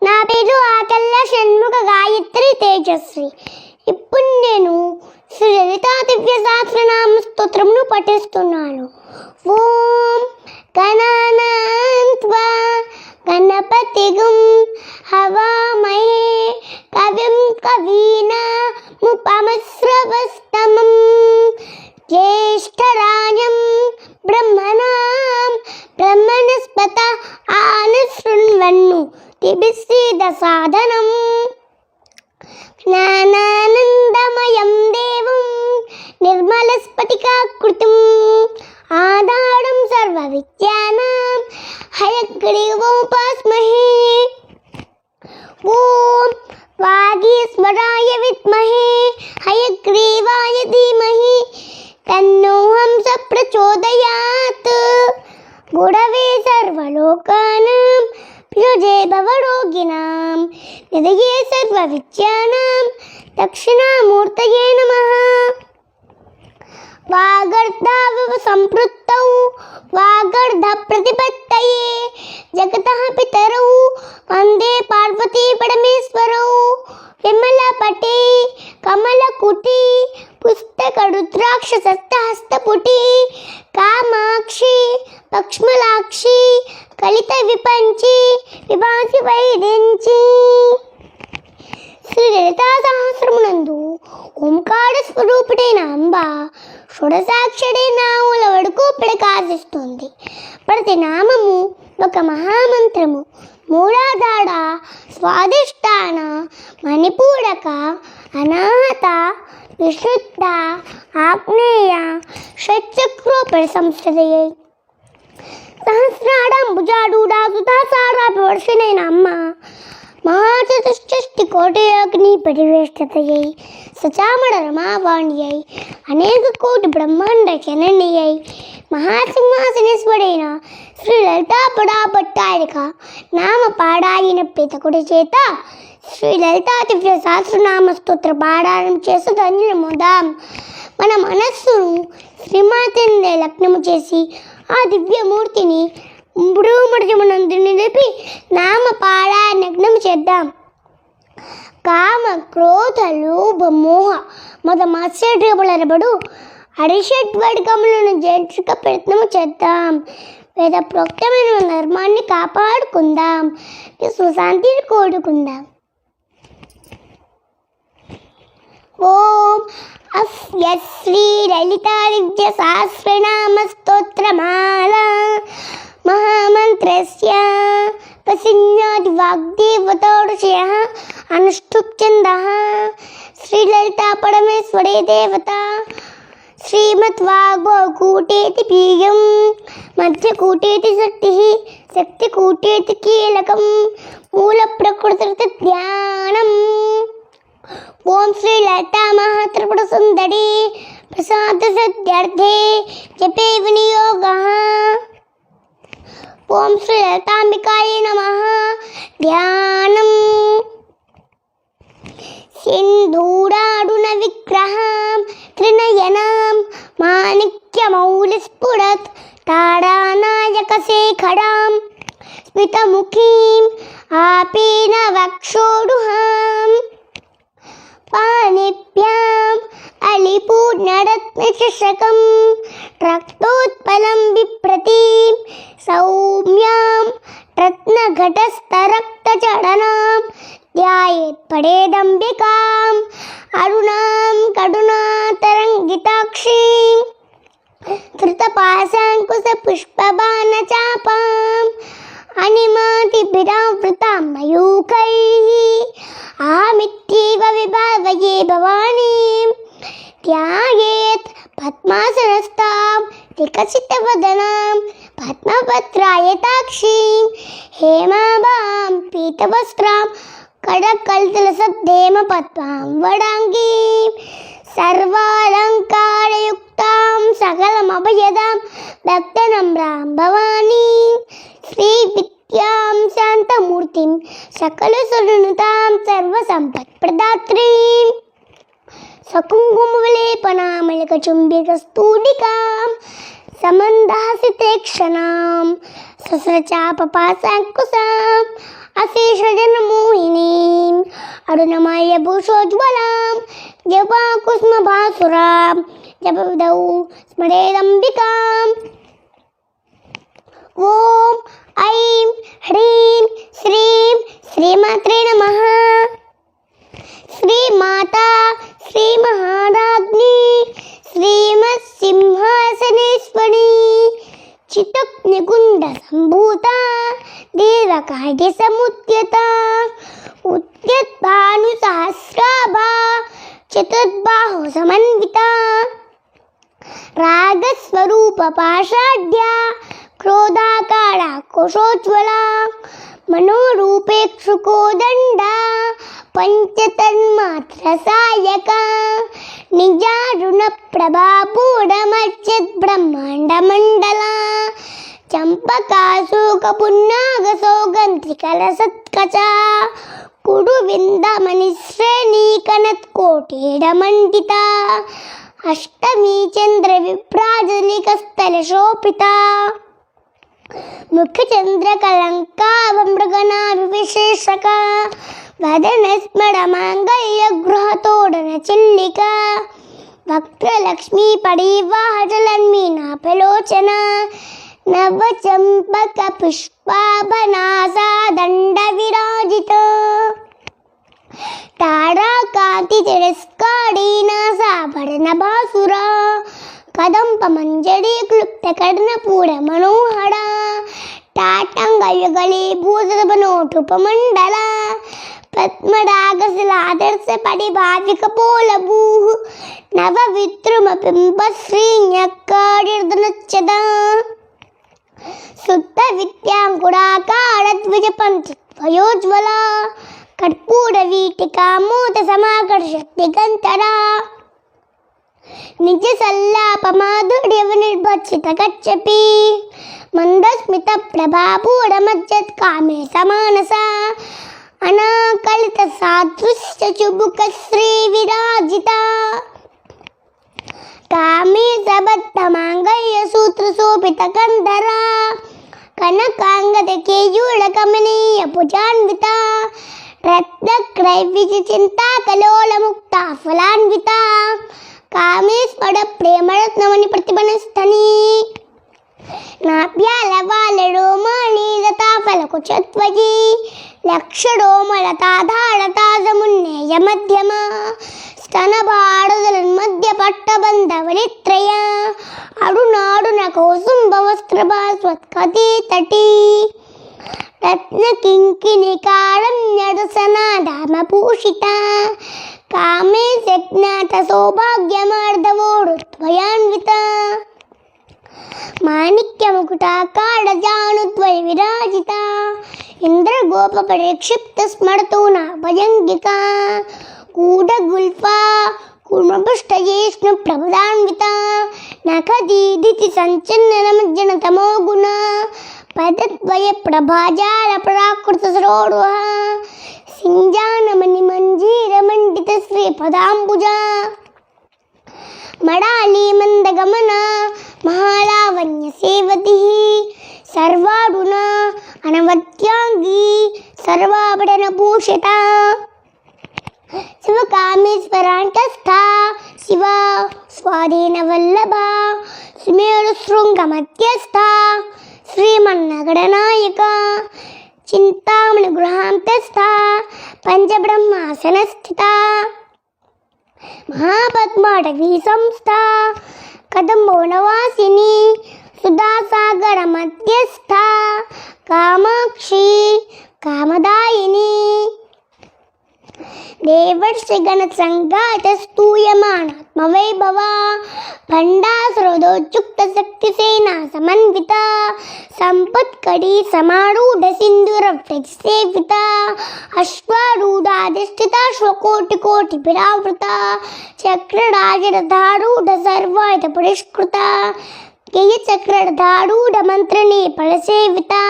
నా పేరు ఆకల్ల షణ్ముఖ గాయత్రి తేజశ్రీ. ఇప్పుడు నేను శ్రీ లలితా దివ్య సహస్రనామ స్తోత్రమును పఠిస్తున్నాను. ఓం గణానాం త్వా గణపతిగుం హవామహే కవిం కవీనాముపమశ్రవస్తమం జ్యేష్ఠరాజం బ్రహ్మణాం బ్రహ్మణస్పత ఆనశృణ్వన్ను దిభిశ్రీదసాదనం జ్ఞానానందమయం దేవం నిర్మలస్ఫటికాకృతిం ఆధారం సర్వవిద్యానాం హయగ్రీవోపాస్మహే. ఓం వాగీశ్వరాయ విద్మహే హయగ్రీవాయ ధీమహి తన్నో హంస ప్రచోదయాత్. గురవే సర్వలోకానాం భిషజే భవరోగిణాం నిధయే సర్వవిద్యానాం దక్షిణామూర్తయే నమః. వాగర్ధావివ సంపృక్తౌ వాగర్ధ ప్రతిపత్తయే జగతః పితరౌ వందే పార్వతీ పరమేశ్వరౌ. విమలపటే కమలకుటి పుస్తకరుద్రాక్షసస్తహస్తపుటి కామాక్షి లక్ష్మలాక్షి కలిత విపంచి విభాసి వైరించి. శ్రీ లలితా సహస్రమునందు ఓంకార స్వరూపుడైన అంబ షోడశాక్షరి నామముల వరకు ప్రకాశిస్తుంది. ప్రతి నామము ఒక మహామంత్రము. మూలాధార, స్వాదిష్టాన, మణిపూరక, అనాహత, విశుద్ధ, ఆగ్నేయ, షట్చక్రో పరిసంస్థయే. సహస్రాడాంబుజాడూడా సుధాసారాభివర్షిణైన అమ్మ మహాచతుష్టి కోటయోగిని పరివేష్టతయై సచామడ రమావాణ్యై అనేక కోటి బ్రహ్మాండ జనన్యై మహాసింహాసనేశ్వరైన శ్రీ లలితా పడాభట్టారిక నామ పాడాయిన పితకుడి చేత శ్రీ లలితా దివ్య సహస్రనామ స్తోత్ర పారాయణం చేసి ధన్యులముదాం. మన మనస్సును శ్రీమాతందే లగ్నము చేసి ఆ దివ్యమూర్తిని భ్రూమర్జమునందు నిలిపి నామ పారాయణం చేద్దాం. కామ క్రోధ లోభ మోహ మద మత్స్యములనబడు అరిషడ్వర్గములను జయించుక ప్రయత్నము చేద్దాం. వేద ప్రోక్తమైన ధర్మాన్ని కాపాడుకుందాం, సుశాంతిని కోరుకుందాం. ఓం అస్య శ్రీ లలితా దివ్య సహస్రనామ స్తోత్రమాల మహామంత్రస్య ప్రసిద్ధ్యాది వాగ్దేవతోషయః అనుష్ఠుప్ఛందః. శ్రీ లలితా పరమేశ్వరే దేవత శ్రీమద్వాగ్భవకూటేతి బీజం మధ్యకూటేతి శక్తిః శక్తికూటేతి కీలకం మూల ప్రకృతి ధ్యానం. ఓం శ్రీ లలితా మహాత్రిపుర సుందరి ప్రసాద సిద్ధ్యర్థే జపే వినియోగః. ఓం శ్రీ లలితాంబికాయ నమః. ధ్యానం. సింధూరారుణ విగ్రహం త్రినయనం మాణిక్యమౌలిస్ఫురత్ తారానాయక శేఖరం స్మితముఖీం ఆపీన వక్షోరుహాం పాణిభ్యాం అలిపూర్ణరత్నచషకం రక్తోత్పలం బిభ్రతీం సౌమ్యాం రత్నఘటస్థరక్తచరణాం ధ్యాయేత్ పడేదంబికాం అరుణాం కరుణాతరంగితాక్షీం ధృతపాశాంకుశ పుష్పబాణచాపాం అనిమాతిభిరావృతాం మయూఖైః అహమిత్యేవ విభావయే భవానీం. ధ్యాయేత్ పద్మాసనస్థాం వికసితవదనాం పద్మపత్రాయతాక్షీం హేమాభాం పీతవస్త్రాం కడకల్తలసద్ధేమ పద్మాం వడాంగీం సర్వాలంకారయుక్తాం సకలమభయదాం భక్తనమ్రాం భవానీం శ్రీ విద్యాం శాంతమూర్తిం సకలసునుతాం సర్వసంపత్ప్రదాత్రీం సకుంకుమవిలేపనామలకచుంబికస్తూలికాం समन्दासिते क्षणां सहस्रचापपाशाङ्कुशाम् अशेषजनमोहिनीम् अरुणमयभूषोज्ज्वलां जपाकुसुमभासुरां जपविदौ स्मरेदम्बिकाम्। ॐ ऐं ह्रीं श्रीं श्रीमात्रे नमः। श्रीमाता श्रीमहाराज्ञी श्रीमत्सिंहासनेश्वरी चित्तनिकुण्डसम्भूता दीर्घकायसमुद्यता उद्यद्भानुसहस्राभा चतुर्बाहुसमन्विता रागस्वरूपपाषाढ्या क्रोधाकारा कोशोज्ज्वला मनोरूपेक्षुकोदण्डा पञ्चतन्मात्रसायका निजारुणप्रभापूढमच्युतब्रह्माण्डमण्डला चम्पकाशोकपुन्नागसौगन्धिकलसत्कचा कुडुविन्दमणिश्रेणीकनत्कोटिडमण्डिता अष्टमी चन्द्रविभ्राजलिकस्थलशोभिता मुखचन्द्रकलङ्काभमृगनाभिविशेषका वदनस्मरमाङ्गल्यगृहतोडनचिल्लिका वक्त्रलक्ष्मीपरिवाहजलन्मीनाफलोचना नवचम्पकपुष्पाभनासा दण्डविराजिता ताराकान्तितिरस्कारीनासाभरणभासुरा कदम्बमञ्जरीक्लुप्तकर्णपूरमनोहरा टाटङ्गयुगलीभूतबनोटुपमण्डला पद्मरागशिलादर्शपरिभाविकपोलभूः नवविद्रुमबिम्बश्रीन्यक्काडिर्दनच्छदा शुद्धविद्याङ्कुराकारद्विजपन्थिद्वयोज्ज्वला कर्पूरवीटिका मोदसमाकर्षद्दिगन्तरा निजसल्लापमाधुर्यविनिर्भत्सितकच्छपि मन्दस्मितप्रभापूरमज्जत्कामे समानसा अनाकलितसादृश्यचुबुकश्रीविराजिता कामे सबद्धमाङ्गल्यसूत्रशोभितकन्धरा कनकाङ्गदकेयूरकमनीयभुजान्विता रत्नक्रैविचिन्ताकलोलमुक्ता फलान्विता कामे स्फुटप्रेमरत्नमणिप्रतिभनस्थनी नाभ्यालवालरोमणीलताफलकुचत्वजी लक्षरोमलताधारताजमुन्नेयमध्यमा स्तनभाडुदलन्मध्यपट्टबन्धवलित्रया अरुणारुणकौसुम्बवस्त्रभास्वत्कटितटी रत्नकिङ्किणिकारण्यरसनाधामभूषिता कामे सज्ञातसौभाग्यमार्दवोरुद्वयान्विता माणिक्यमुकुटाकारजानुद्वयविराजिता इन्द्रगोपपरिक्षिप्तस्मर्तूना भयङ्गिका कूटगुल्फा कूर्मपुष्टयेष्णुप्रभदान्विता नखदीदिति सञ्चन्ननमज्जनतमो गुणा पदद्वयप्रभाजालपराकृतसरोरुहा सिञ्जानमणिमञ्जीरमण्डितश्रीपदाम्बुजा मडालीमन्दगमना महालावण्यसेवतिः सर्वारुणा अनवद्याङ्गी सर्वाभरणभूषिता शिवकामेश्वराण्ठस्था शिवा स्वाधीनवल्लभा सुमेरुशृङ्गमध्यस्था श्रीमन्नगरनायका चिन्तामणिगृहान्तस्था पञ्चब्रह्मासनस्थिता महापद्माटवी संस्था कदम्बोनवासिनी सुधासागरमध्यस्था कामाक्षी कामदायिनी देवर्षिगणसङ्घातस्तूयमानात्मवैभवा भण्डासुरदोच्युक्तशक्तिसेना समन्विता सम्पत्कडी समारूढसिन्दूरव्रजसेविता अश्वारूढाधिष्ठिता स्वकोटिकोटिभिरावृता चक्रराजरथारूढ सर्वायुधपुरस्कृता केयचक्रधारूढमन्त्रिणी फलसेविता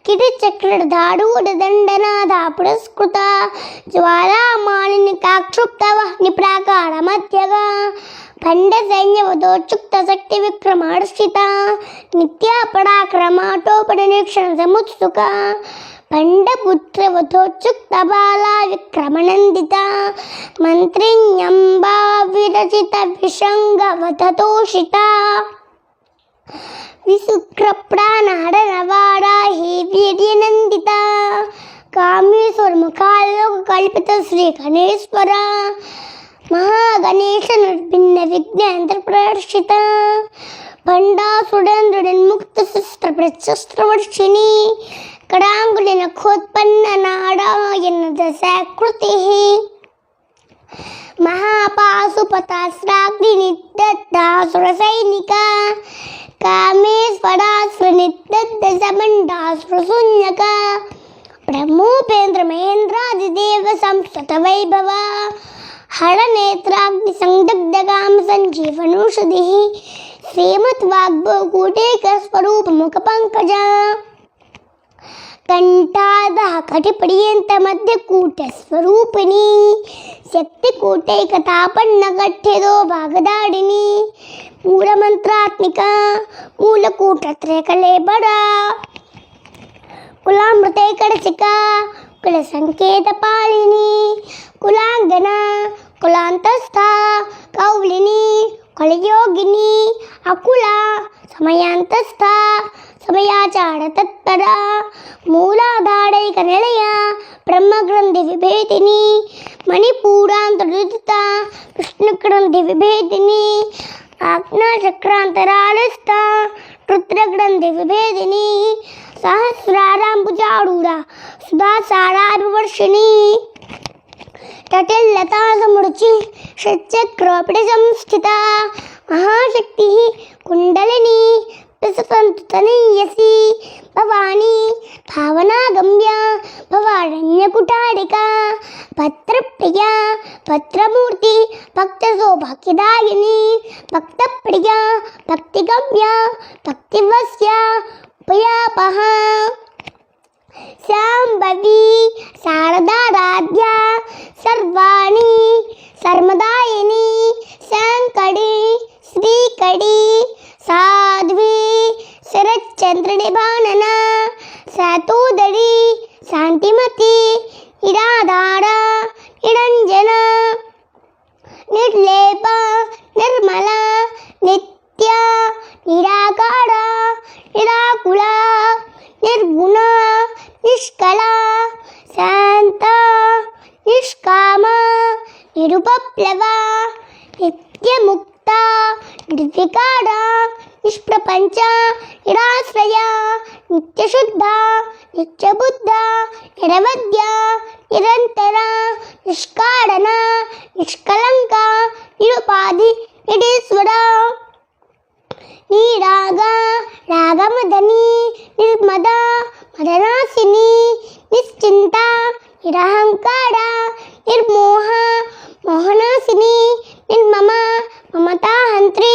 किरीचक्रधारूढदण्डनादा पुरस्कृता ज्वालामालिनिकाक्षुप्तवह्निप्राकारमध्यगा भंड सैन्यवधोच्युक्त शक्ति विक्रमार्षिता नित्या पराक्रमाटोपन निरीक्षण समुत्सुका भंडपुत्र वधोच्युक्त बाला विक्रमनंदिता मंत्रिण्यंबा विरचित विशंग वधतोषिता विशुक्र प्राणहरणवाड़ा हे वीर्यनंदिता कामेश्वर मुखालोक कल्पित श्री गणेश्वरा महागणेश निर्भिन्न विघ्नेन्द्र प्रदर्शिता भंडासुरेन्द्रमुक्त शस्त्र प्रशस्त्रवर्षिणी कडांगुली नखोत्पन्न नारायण दशाकृति महापाशुपतास्त्राग्नि निदग्धासुर सैनिका कामेश्वरासुर निदग्धमंडासुर शून्यका ब्रह्मोपेन्द्र महेन्द्रादिदेव संस्कृत वैभव हर नेत्राग्नि संदग्ध काम संजीवनौषधि श्रीमत् वाग्भवकूटेक स्वरूप मुख पंकजा कंठादः कटिपर्यंत मध्य कूट स्वरूपिणी शक्ति कूटैकतापन्न कठ्यदो भागदाडिनी मूल मंत्रात्मिका मूलकूटत्रय कलेबरा कुलामृते कड़चिका कुल संकेत पालिनी कुलांगना कुलांतस्था कौलिनी कलयोगिनी अकुला समयांतस्था समयाचार तत्परा मूलाधारैक निलया ब्रह्मग्रंथि विभेदिनी मणिपूरांतरुदिता विष्णुग्रंथि विभेदिनी आज्ञाचक्रांतरालस्था रुद्रग्रंथि विभेदिनी सहस्राराम्बुजारूढ़ा सुधा साराभिवर्षिणी तटिल्लता समुरुचि षट्चक्रोपि संस्थिता महाशक्ति कुंडलिनी प्रसतंतनीयसी भवानी भावनागम्या भवारण्यकुटारिका भद्रप्रिया भद्रमूर्ति भक्त सौभाग्यदायिनी भक्तप्रिया भक्तिगम्या भक्तिवस्या उपयापहा शाम्भवी शारदाराध्या सर्वाणी सर्वदायिनी शंकरी श्रीकड़ी साध्वी शरच्चंद्रनिभानना सातोदरी शांतिमती निराधारा निरंजना निर्लेपा निर्मला नित्या निराकारा निराकुला निर्गुणा निष्कला शांता निष्कामा निरुपप्लवा नित्यमुक्ता निर्विकारा निष्प्रपंचा निराश्रया नित्यशुद्धा नित्यबुद्धा निरवध्या निरंतरा निष्कारणा निष्कलंका निरुपाधि निरीश्वरा निरागा रागमदनी निर्मदा मदनासिनी निश्चिंता निरहंकारा निर्मोहा मोहनासिनी निर्ममा ममता हंत्री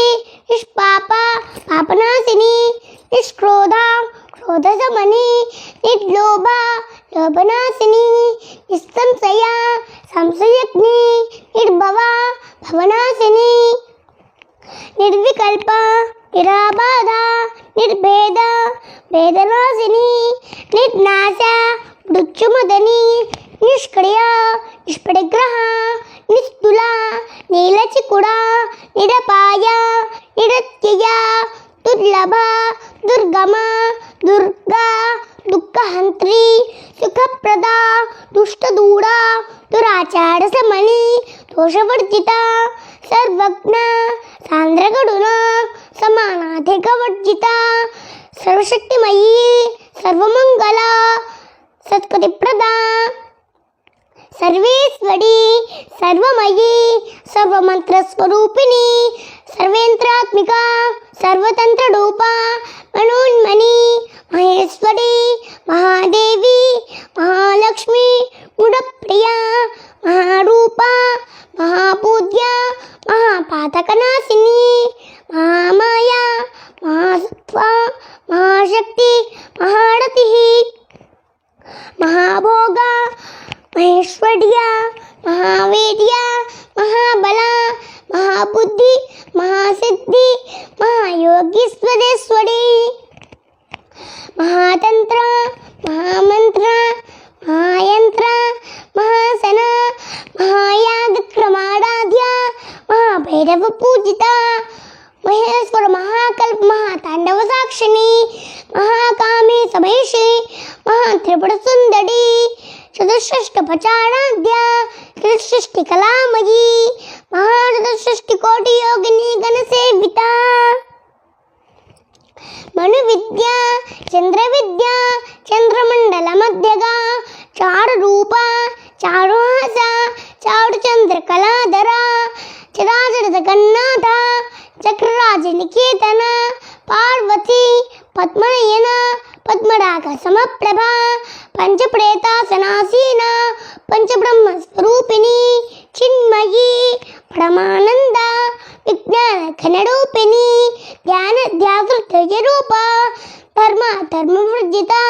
निष्पापा पापनासिनी निष्क्रोधा क्रोधशमनी निर्लोभा लोभनासिनी निस्संशया संशयग्नि निर्भवा भवनासिनी निर्विकल्पा निराबाधा निर्भेदा वेदनासिनी निर्नाशा मृत्युमदनी निष्क्रिया निष्परिग्रहा निस्तुला नीलचिकुड़ा निरपाया निरत्यया दुर्लभा दुर्गमा दुर्गा दुःखहंत्री सुखप्रदा दुष्टदूरा दुराचारशमनी दोषवर्जिता सर्वज्ञा सांद्रगुणा समानाधिकवर्जिता सर्वशक्तिमयी सर्वमंगला सत्कृतिप्रदा सर्वेश्वरी सर्वमयी सर्वमंत्रस्वरूपिणी सर्वेंद्रात्मिका सर्वतंत्ररूपा मनोन्मनी महेश्वरी महादेवी महालक्ष्मी गुणप्रिया महारूपा महापूज्या महापातकनाशिनी महामाया महासत्वा महाशक्ति महारतिः महाभोगा महेश्वर्या महावीर्या महाबला महाबुद्धि महासिद्धि महायोगीश्वरेश्वरी महातंत्र महामंत्र महायंत्र महासन महायागक्रमाराध्य महाभैरव पूजिता महेश्वर महाकल्प महातांडव साक्षिणी महाकामी समेशी महात्रिपुर सुंदरी चतुष्षष्ट पचाराध्या त्रिसृष्टि कलामयी महाचतुष्षष्टि कोटि योगिनी गण सेविता मनु विद्या चंद्र विद्या चंद्रमंडल मध्यगा चारु रूपा चारुहासा चारु चंद्र कलाधरा चराचर जगन्नाथ चक्रराज निकेतन पार्वती पद्मनयन पद्मराग समप्रभा पंचप्रेतासनासीन पंचब्रह्म स्वरूपिणी चिन्मयी परमानंद विज्ञान घनरूपिणी ध्यान ध्यातृ रूप धर्म धर्मवर्जिता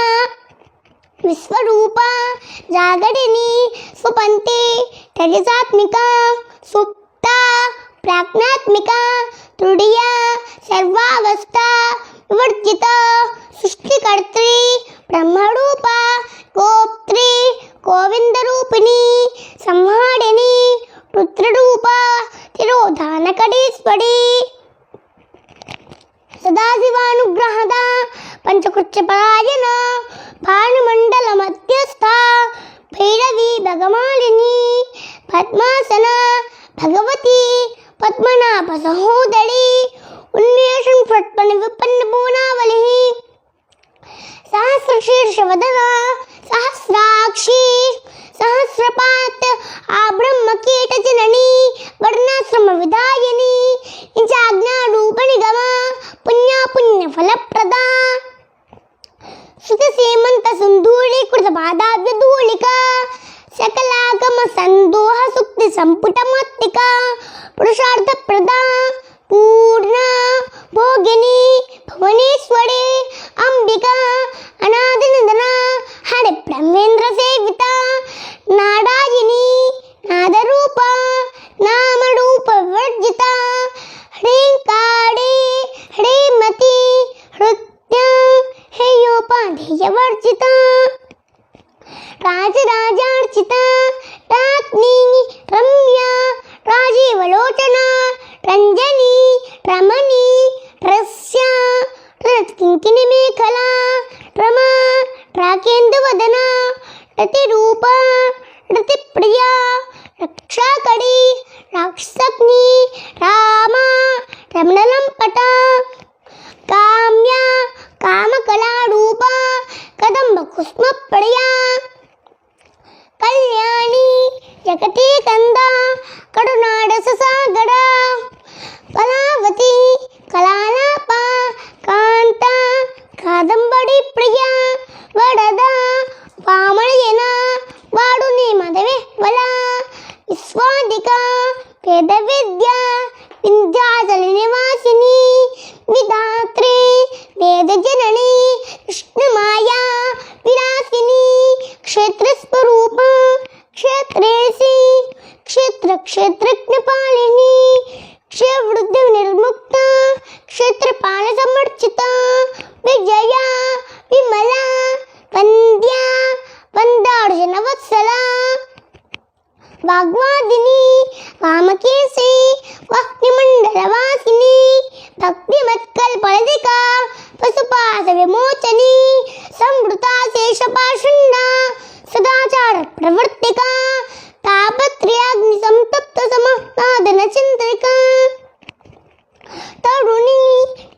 विश्वरूपा जागरिणी सुपंती तेजसात्मिका सुप्ता प्राज्ञात्मिका तुड़िया सर्वावस्था विवर्जिता सृष्टिकर्त्री ब्रह्मरूपा गोप्त्री गोविंद रूपिणी संहारिणी रुद्ररूपा तिरोधानकरीश्वरी सदाशिवानुग्रहद पंचकृत्यपरायण भानुमंडल मध्यस्था भैरवी भगमालिनी पद्मासन भगवती पद्मनाभ सहोदरी उन्मेषण प्रत्पन्न विपन्न पूनावली सहस्रशीर्षवदना सहस्राक्षी सहस्रपात आब्रह्म कीटजननी वर्णाश्रम विदायिनी निजाज्ञारूपणि गमा पुण्या पुण्य फलप्रदा सुत सीमंत सुंदूलीकृत पादाब्ज धूलिका सकलागम संदोह सुक्ति संपुट मत्तिका पुरुषार्थ प्रदा पूर्णा भोगिनी भुवनेश्वरी अंबिका अनादिनंदना हरे ब्रह्मेंद्र सेविता नारायणी नादरूपा नामरूप वर्जिता ह्रींकारे ह्रीमती हृत्या हेयोपाधेय वर्जिता राजराजार्चिता राज्ञी रम्या राजीवलोचना रंजनी रमणी रस्या रत्किंकिनी मेखला रमा राकेन्दुवदना रतिरूपा रतिप्रिया रक्षाकरी राक्षसग्नि रामा रमणलंपटा काम्या कामकलारूपा कदम्ब कुस्मप्रिया कल्याणी जगती कंदा करुणाड ससागर कलावती कलालापा कांता कादंबरी प्रिया वरदा वामळयन वाडुनी मदवे वला विश्वादिका वेदविद्या विद्याचल निवासिनी विधात्री वेदजननी कृष्णमाया विलासिनी क्षेत्रस्वरूपा क्षेत्रेसी क्षेत्र क्षेत्रज्ञपालिनी क्षेवृद्ध निर्मुक्ता क्षेत्रपाल समर्चिता विजया विमला वंद्या वंदार्जन वत्सला वाग्वादिनी वामकेशी वह्निमंडलवासिनी भक्तिमत्कल्पलदिका पशुपाश विमोचनी संवृता शेषपाषण्डा सदाचार प्रवर्तिका तापत्र्याग्नि संतप्त समाधान चिंत्रिका तरुणी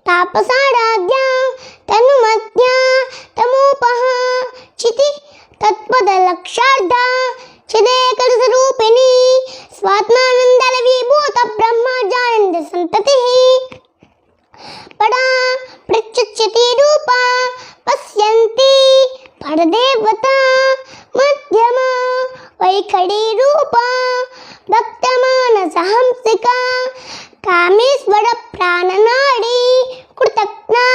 तापसाराध्या तनुमध्या तमोपहा चिति तत्पद लक्षार्धा चिदेकरूपिणी स्वात्मानंदल विभूत ब्रह्मजानंद संततिः पड़ा प्रच्युच्यति रूपा पश्यन्ति परदेवता मध्यमा वैखरी रूपा भक्तमानसहंसिका कामेश्वर प्राणनाडी कृतज्ञा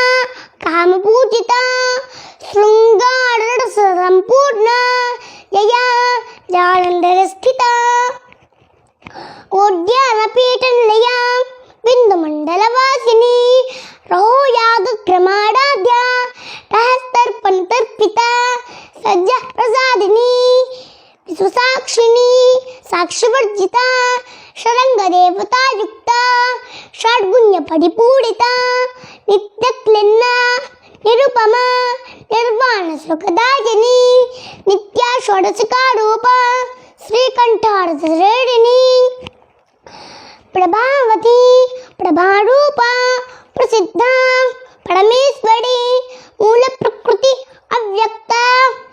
कामपूजिता शृंगार संपूर्ण यया जालंधर स्थिता उद्यानपीठनिलया बिंदुमंडलवासिनी रहो याग क्रमाराध्य रहस्तर्पण तर्पिता सज्जा प्रसादिनी विश्वसाक्षिणी साक्षिवर्जिता शरंग देवता युक्ता षड्गुण्य परिपूरिता नित्यक्लिन्ना निरुपमा निर्वाण सुखदायिनी नित्या षोडशिका रूपा श्रीकंठार्धश्रेणिनी प्रभावती प्रभारूपा प्रसिद्धा परमेश्वरी मूल प्रकृति अव्यक्ता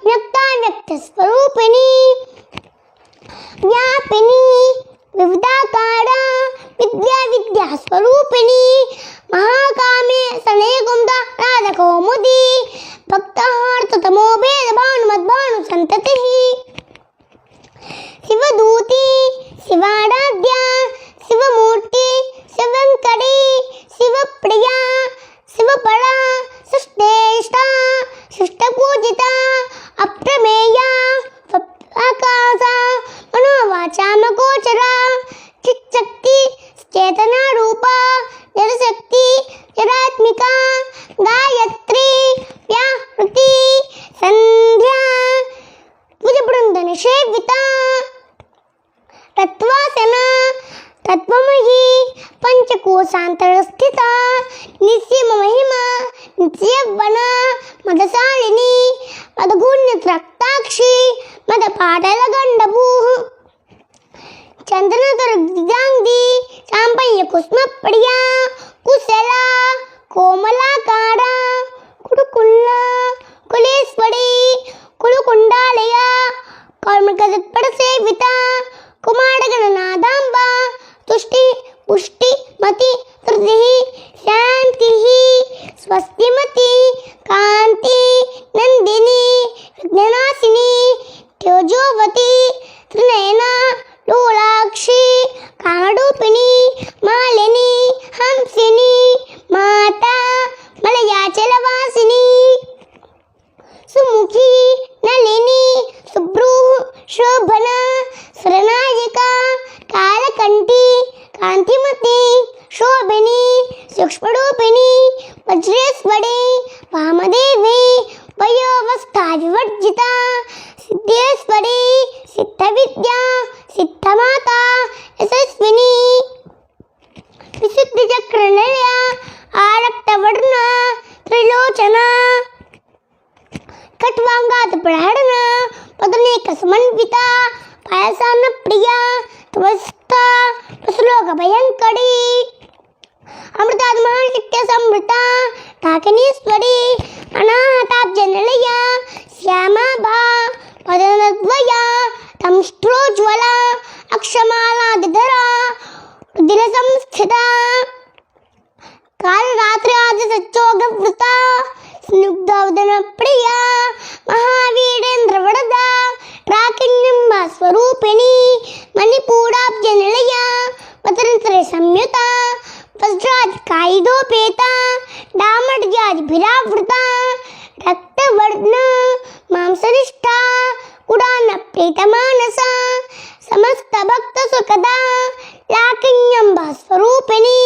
व्यक्ता व्यक्त स्वरूपिणी व्यापिनी विविधाकारा विद्या विद्या स्वरूपिणी महाकामे सने कुंदा राधा कौमुदी भक्तार्थ तमो भेद भानुमद्भानु संततिः शिवदूती शिवाराध्या शिवमूर्ति शिवंकरी शिवप्रिया शिवपरा सुष्टेष्टा शिष्टपूजिता अप्रमेया आकाशा मनोवाचामगोचरा चित्शक्ति चेतना रूपा निरशक्ति निरात्मिका गायत्री व्याहृति संध्या भुजबृंद निषेविता तत्वासना तत्वमयी पंचकोशांतर स्थिता निस्सीम महिमा नित्यवना मदशालिनी मदगुण्य त्रक्ताक्षी मदपाटल गंडभूः चंदनतर दिजांगी चांपय्य कुस्म प्रिया कुशला कोमलाकारा कुडुकुल्ला कुलेश्वरी कुलकुंडालया कर्मकजत्पड़ सेविता कुमारगणनादांबा तुष्टि पुष्टि मति तृप्ति शांति स्वस्तिमति कांति नंदिनी विघ्ननाशिनी तेजोवती त्रिनयना लोलाक्षी कामरूपिणी मालिनी हंसिनी माता मलयाचलवासिनी सुमुखी नलिनी सुभ्रूः शोभना सुरनायिका कालकंठी कांतिमती शोभिनी सूक्ष्मरूपिणी वज्रेश्वरी वामदेवी वयोवस्था विवर्जिता सिद्धेश्वरी सिद्धविद्या सिद्धमाता यशस्विनी विशुद्धचक्रनिलया आरक्तवर्णा त्रिलोचना खट्वांगात प्रहरणा पदनेक समन्विता पायसान प्रिया त्वस्ता श्लोक भयंकरी अमृताद महाशक्त्य समृता ढाकिनीश्वरी अनाहताब्जनिलया श्यामा भा पदनद्वया तंष्ट्रोज्वला अक्षमालादिधरा दिल संस्थिता काल रात्रि आदि सच्चोगवृता स्निग्धवदन प्रिया महावीरेंद्र वरदा राकिन्यंबा स्वरूपिणी मणिपूराब्जनिलया पतंत्र संयुता वज्राज कायिदोपेता डामर्याजभिरावृता रक्तवर्ण मांसनिष्ठा उड़ान प्रीतमानसा समस्त भक्त सुखदा लाकिन्यंबा स्वरूपिणी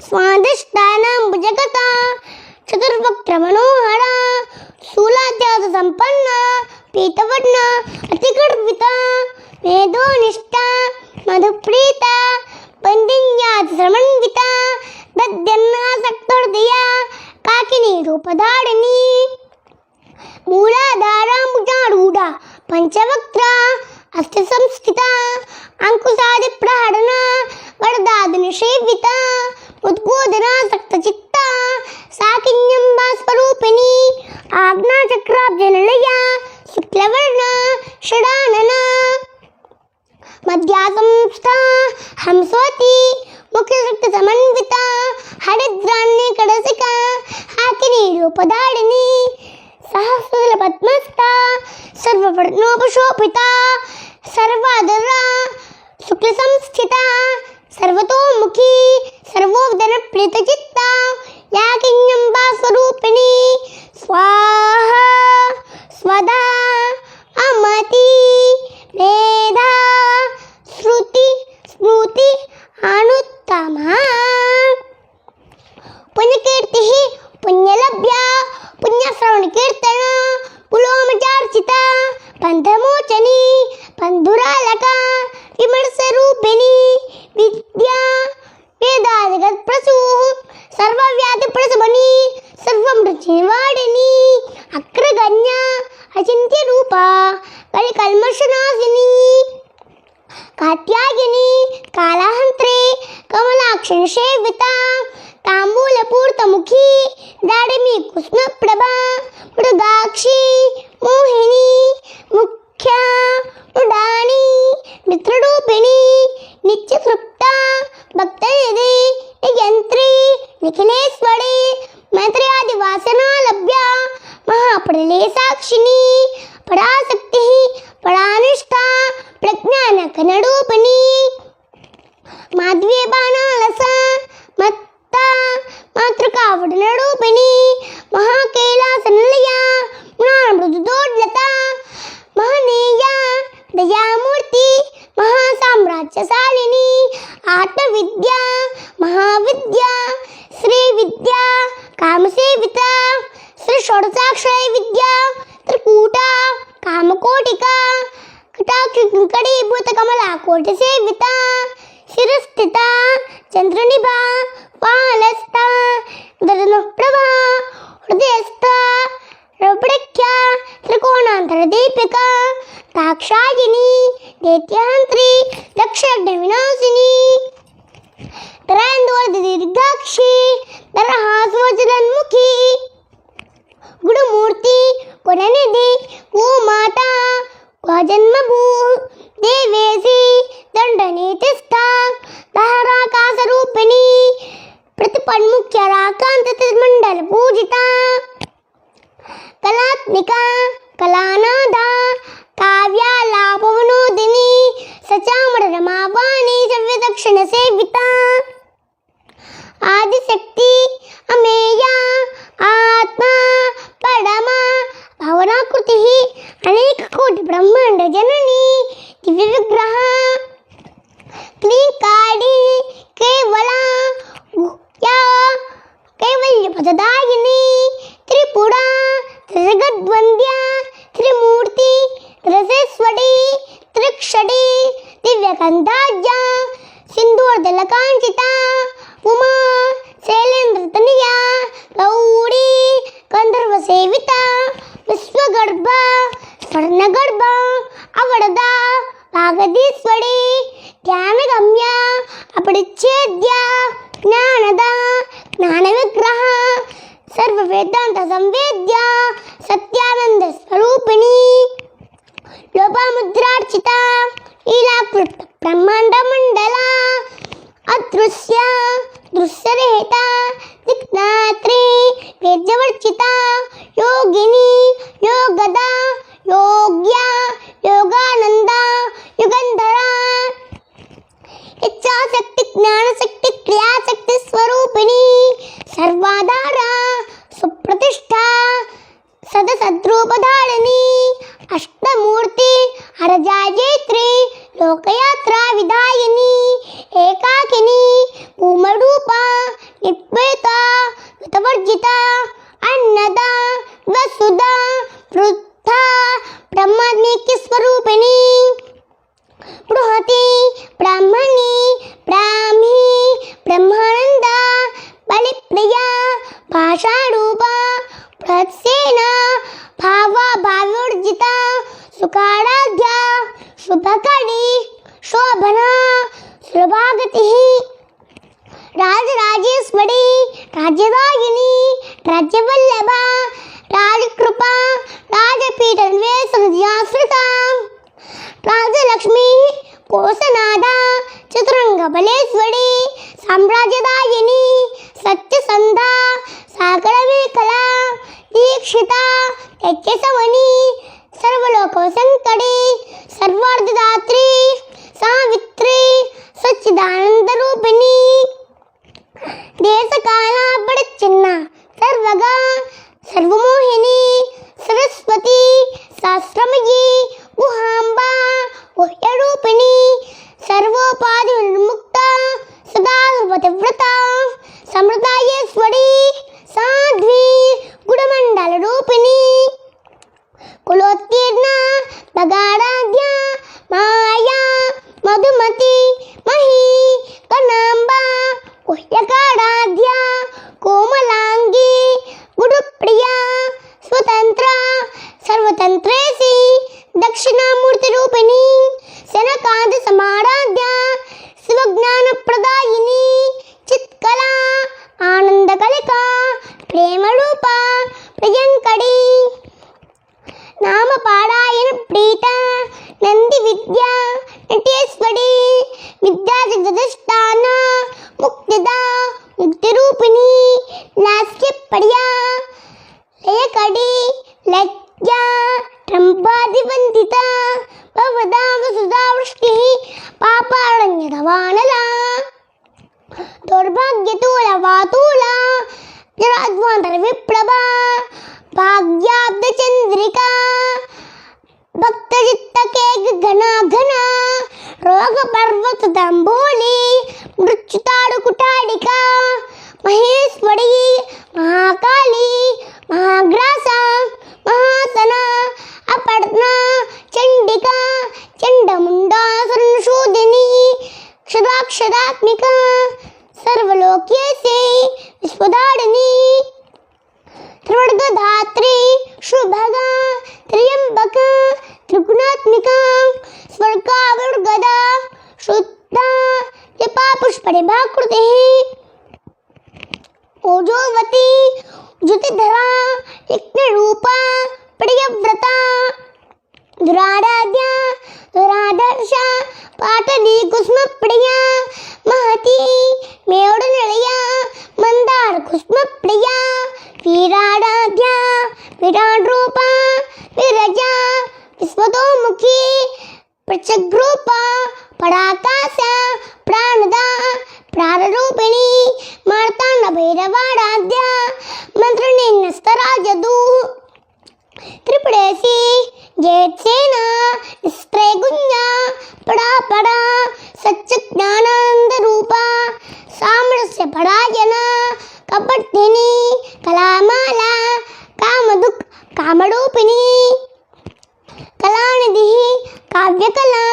स्वादिष्टानाम्बुजगता चतुर्वक्त्र मनोहरा शूलात्यास संपन्ना पीतवर्णा अतिगर्विता मेधोनिष्ठा मधुप्रीता बंदिन्यात समन्विता दद्यन्नासक्तहृदया काकिनी रूपधारिणी मूलाधाराम्बुजारूढा पंचवक्त्रा अस्ति संस्थिता अंकुशादि प्रहरणा वरदादिनिषेविता उद्बोधनासक्तचित्ता साकिन्यंबा स्वरूपिणी आज्ञाचक्राब्जनिलया शुक्लवर्णा षडानना मध्यासंस्था हंसवती मुख्यशक्तिसमन्विता हरिद्रान्यकडसिका हाकिनी रूपधारिणी सहस्रपद्मस्था सर्ववर्णोपशोभिता सर्वाधरा शुक्लसंस्थिता सर्वतोमुखी सर्वोदन प्रीतचित्ता याकिन्यंबा स्वरूपिणी स्वाहा स्वदा अमति मेधा श्रुति स्मृति अनुत्तमा विमर्शरूपिणी विद्या वेदादिगत प्रसूः सर्वव्याधि प्रसवनी सर्वमृत्युनिवारिणी अग्रगण्या अचिन्त्य रूपा कलिकल्मषनाशिनी कात्यायनी कालाहंत्रे कमलाक्षण सेविता तांबूलपूर्तमुखी दाडिमी कुसुमप्रभा मृगाक्षी मोहिनी मुख्या मृडानी मित्ररूपिणी नित्यतृप्ता भक्तनिधि नियंत्री निखिलेश्वरी मैत्र्यादि वासना लभ्या महाप्रलय साक्षिणी पराशक्ति परानिष्ठा प्रज्ञान कनरूपिणी माधवी बाणालसा मत्ता मातृकावडनरूपिणी महाकैलासनिलया मृदुदोड्लता महनीया दयामूर्ति महासाम्राज्यशालिनी आत्मविद्या महाविद्या श्रीविद्या कामसेविता श्री षोडशाक्षरी विद्या त्रिकूटा कामकोटिका कटाक्षकड़ीभूत कमला कोटि सेविता शिरस्थिता चंद्रनिभा पालस्था दर्दनप्रभा हृदयस्था रौप्रख्या त्रिकोणांतर दीपिका दाक्षायिनी दैत्यहंत्री दक्षयज्ञविनाशिनी तरंदोर दीर्घाक्षी दरहासवज्रन्मुखी गुणमूर्ति गुणनिधि वो माता जन्मभू देवेशी दंडनीतिस्था दहराकाशरूपिणी प्रतिपन्मुख्यराकांतमंडल पूजिता कलात्मिका कलानादा काव्यालापवनोदिनी सचामर रमावाणी सव्यदक्षिण सेविता आदिशक्ति अमेया आत्मा परमा भावनाकृति अनेक कोटि ब्रह्मांड जननी दिव्य विग्रह क्लीकाड़ी केवला गुह्या कैवल्य पददायिनी त्रिपुरा त्रिजगद्वन्द्या त्रिमूर्ति रसेश्वरी त्रिक्षडी दिव्यगंधाज्या सिंधूरदलकांचिता उमा शैलेन्द्रतनया गौरी गंधर्व सेविता विश्वगर्भ स्वर्णगर्भ अवरदा भागदीश्वरी ज्ञानगम्या अपरिच्छेद्या ज्ञानदा ज्ञानविग्रह सर्ववेदांत संवेद्या सत्यानंद स्वरूपिणी लोपामुद्रार्चिता लीलाकृत ब्रह्मांड मंडला अदृश्य दृश्यरहिता दिक्नात्री वेद्यवर्चिता योगिनी योगदा योग्या योगानंदा युगंधरा इच्छाशक्ति ज्ञानशक्ति क्रियाशक्ति स्वरूपिणी सर्वाधारा सुप्रतिष्ठा सदसद्रूपधारिणी अष्टमूर्ति हरजायत्री लोकयात्रा विधायिनी एकाकिनी भूमरूपा निप्पेता वितवर्जिता अन्नदा वसुदा वृद्धा ब्रह्मात्मिक स्वरूपिणी बृहति ब्राह्मणी ब्राह्मी ब्रह्मानंदा बलिप्रिया भाषारूपा बृहत्सेना भावा भाव्योर्जिता सुखाराध्या शुभकड़ी शोभना सुलभागति राजराजेश्वरी राज्यदायिनी राज्यवल्लभा राजकृपा राजपीठन्वेषणा राजलक्ष्मी कोसनादा चतुरंगबलेश्वरी साम्राज्यदायिनी सत्यसंधा सागरमेखला दीक्षिता यज्ञसवनी सर्वलोकवसंकरी सर्वार्धदात्री सावित्री सच्चिदानंदरूपिणी देशकाला बड़चिन्ना सर्वगा सर्वमोहिनी सरस्वती शास्त्रमयी गुहांबा गुह्यरूपिणी सर्वोपाधि विमुक्ता सदा पतिव्रता समृद्धायेश्वरी साध्वी गुणमंडल रूपिणी कुलोत्तीर्णा बगाराध्या माया मधुम दक्षिणामूर्तिरूपिणी सनकांत समाराध्या शिवज्ञानप्रदायिनी चित्कला आनंदकलिका प्रेमरूपा प्रियंकड़ी नामपारायण प्रीता नंदी विद्या नटेश्वरी विद्याधिष्ठान मुक्तिदा मुक्तिरूपिणी लास्यप्रिया लयकड़ी लज्जा ट्रंबादिवंदिता भवदाम सुधावृष्टिः पापारण्यधवानला दौर्भाग्यतूलवातूला जराध्वान्तरविप्लवा भाग्याब्दचंद्रिका भक्तचित्तके घना घना रोगपर्वतदम्बोली मृत्युताडुकुटाडिका महेश्वरी महाकाली महाग्रासा महासना अपर्णा चंडिका चंडमुंडासुरशोधिनी क्षराक्षरात्मिका सर्वलोक्य से विश्वधारिणी त्रिवर्गधात्री शुभगा त्र्यंबका त्रिगुणात्मिका स्वर्गावृगदा शुद्धा जपा पुष्परिभाकृतिः ओजोवती ज्योतिधरा यज्ञरूपा प्रियव्रता दुराराध्या दुरादर्शा पाटली कुसुमप्रिया महती मेवडनिलया मंदार कुसुमप्रिया वीराराध्या विराटरूपा विरजा विश्वतोमुखी प्रचग्रूपा पराकाशा प्राणदा प्राररूपिणी मार्तांड भैरवाराध्या मंत्रनिन्नस्तराजदू त्रिपुरेशी जेठसेना स्त्रैगुण्या पड़ा पड़ा सच्च ज्ञानानंद रूपा सामरस्य परायणा कपटिनी कलामाला कामदुख कामरूपिणी कलानिधिः काव्यकला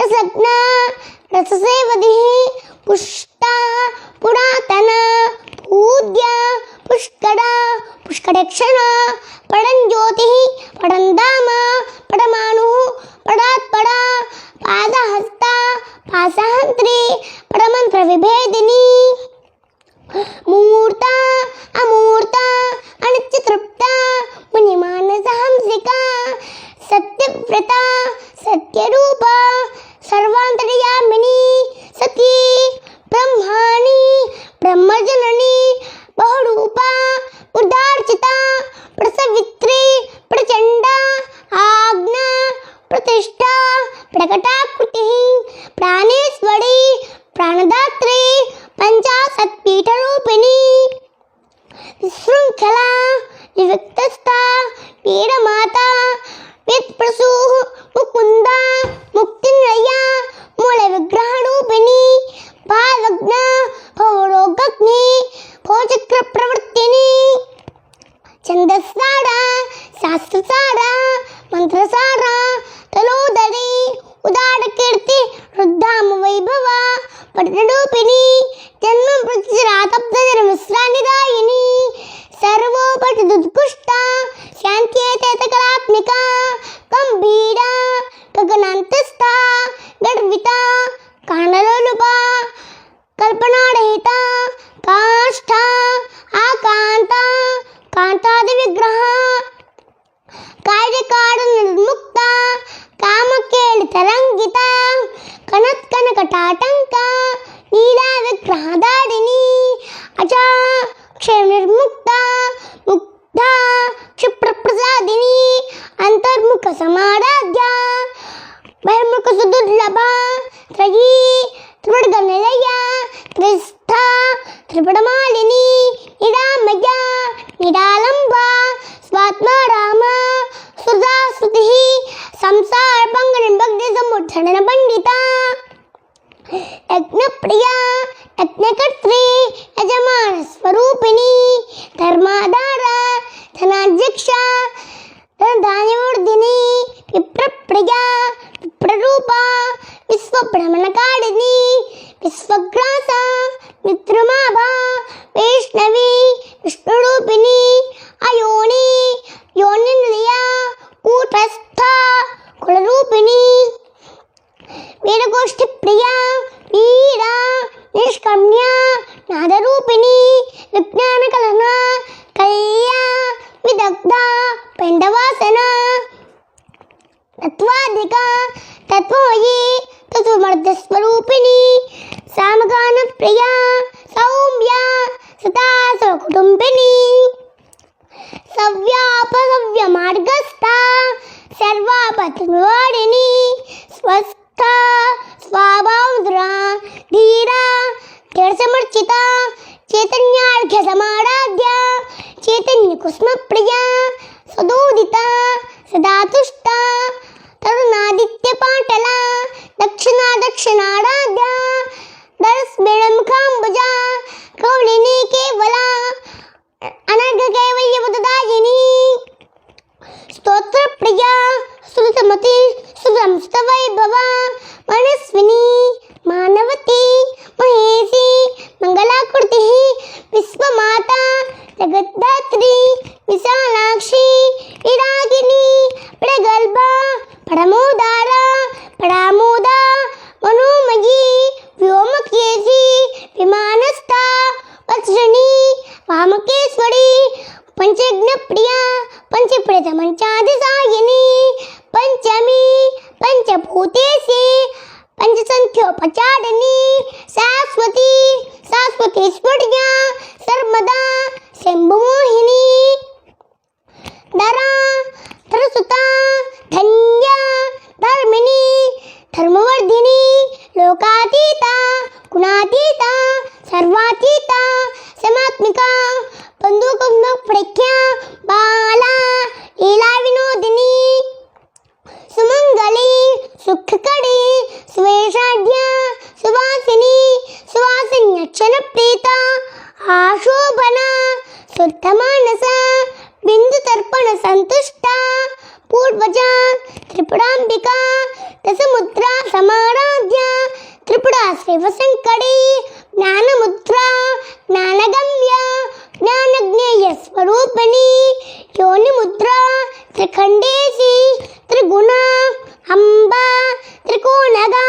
रसज्ञा रससेवधिः पुष्टा पुरातना पूज्या पुष्करा पुष्करक्षणा पड़ंज्योतिः पड़ंदामा पड़माणुः पड़ात्पड़ा पादहस्ता पासहंत्री पड़मंत्र विभेदिनी मूर्ता अमूर्ता अनित्यतृप्ता मुनिमानसहंसिका सत्यव्रता सत्यरूपा सर्वांतर्यामिनी सती ब्रह्माणी ब्रह्मजननी बहुरूपा उदार्चिता प्रसवित्री प्रचंडा आज्ञा प्रतिष्ठा प्रकटाकृतिः प्राणेश्वरी प्राणदात्री पंचाशत्पीठरूपिणी विशृंखला विविक्तस्था पीडमाता विप्रसूः मुकुंदा मुक्तिनिलया मूलविग्रहरूपिणी भावज्ञा भवरोगग्नि भोचक्रप्रवृत्तिनी छन्दस्सारा शास्त्रसारा मंत्रसारा तलोदरी उदारकीर्ति रुद्धाम वैभवा पठरूपिणी जन्म मृत्युरातब्धनिर्विश्रानिदायिनी सर्वोपरिदुत्कृष्टा शान्त्येतकलात्मिका गंभीरा गगनान्तस्था गर्विता कांडलोलुपा कल्पनारहिता काष्ठा आकांता कांतादिविग्रह कार्यकारण निर्मुक्ता कामकेल तरंगिता कनत्कनकटाटंका लीला विग्रहधारिणी अजा क्षय निर्मुक्ता मुग्धा क्षिप्रप्रसादिनी अंतर्मुख समाराध्या बहिर्मुख सुदुर्लभा त्रयी त्रिवर्गनिलया त्रिस्था त्रिपुटमालिनी निरामया निरालंबा स्वात्मा रामा सुधाश्रुतिः संसार भंगनिर्भग्न समुद्धरण पंडिता यज्ञप्रिया यज्ञकर्त्री यजमान स्वरूपिणी धर्माधारा धनाध्यक्षा धनधान्यवर्धिनी विप्रप्रिया विप्ररूपा विश्वभ्रमणकारिणी विश्वग्रासा मित्रमाभा वैष्णवी विष्णुरूपिणी अयोनि योनिनिलया कूटस्था कुल वीरगोष्ठीप्रिया वीरा निष्कर्म्या नादरूपिणी विज्ञानकलना कल्या विदग्धा पेण्डवासना तत्त्वाधिका तत्त्वमयी तत्त्वमर्धस्वरूपिणी सामगानप्रिया सौम्या सदा स्वकुटुम्बिनी सव्यापसव्यमार्गस्था सर्वापतनिवारिणी स्वस्था स्वाभावधुरा धीरा धीरसमर्चिता चैतन्यार्घ्यसमाराध्या चैतन्यकुसुमप्रिया सदोदिता सदा तुष्टा तरुणादित्यपाटला दक्षिणाराध्या दरस्मिळमुखाम्बुजा कौलिनी केवला अनर्घकैवल्यपददायिनी स्तोत्रप्रिया श्रुतमती सुसंस्तवैभवा मनस्विनी मानवती महेशी मंगलाकृतिः विश्वमाता जगद्धात्री विशालाक्षी इरागिनी प्रगल्भा परमोदारा परामोदा मनोमयी व्योमकेशी विमानस्था वत्सणी वामकेश्वरी पंचज्ञप्रिया पंचप्रथमंचादिसायिनी पंचमी पंचभूतेशी पंचसंख्योपचारिणी शाश्वतीश्वर्या सर्वदा शंभुमोहिनी दरा धरसुता धन्या धर्मिणी धर्मवर्धिनी लोकातीता गुणातीता सर्वातीता समात्मिका बंधुकुंभप्रख्या बाला लीला विनोदिनी सुमंगली सुखकरी सुवेशाढ्या सुवासिन्यक्षण प्रीता आशोभना शुद्धमानसा बिंदुतर्पण संतुष्टा पूर्वजा त्रिपुरांबिका दशमुद्रा समाराध्या त्रिपुरा श्रीवशंकरी ज्ञानमुद्रा ज्ञानगम्या ज्ञानज्ञेय स्वरूपिणी योनिमुद्रा त्रिखंडेशी त्रिगुणा अंबा त्रिकोणगा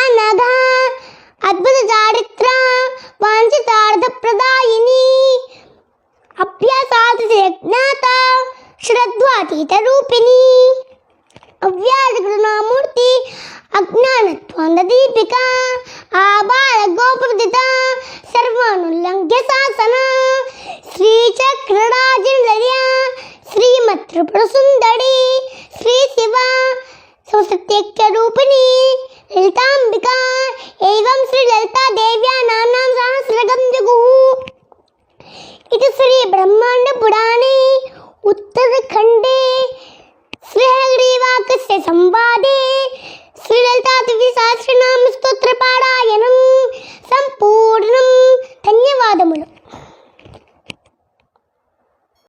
अनघा अद्भुत चारित्रा वांछितार्थ प्रदायिनी अभ्यासात ज्ञाता श्रद्धातीत रूपिणी अव्याजगुणामूर्ति अज्ञानत्वान्धदीपिका आबाल गोप्रदिता सर्वानुल्लंघ्य शासना श्रीचक्रराजलया श्रीमत्त्रिपुरसुन्दरी श्री शिवा स्वसत्यक्य रूपिणी ललितांबिका एवं श्री ललिता देव्या नाम्नां सहस्रगं जगुः इति श्री ब्रह्मांड पुराणे उत्तरखंडे श्रीहरिवाक्यस्य संवादे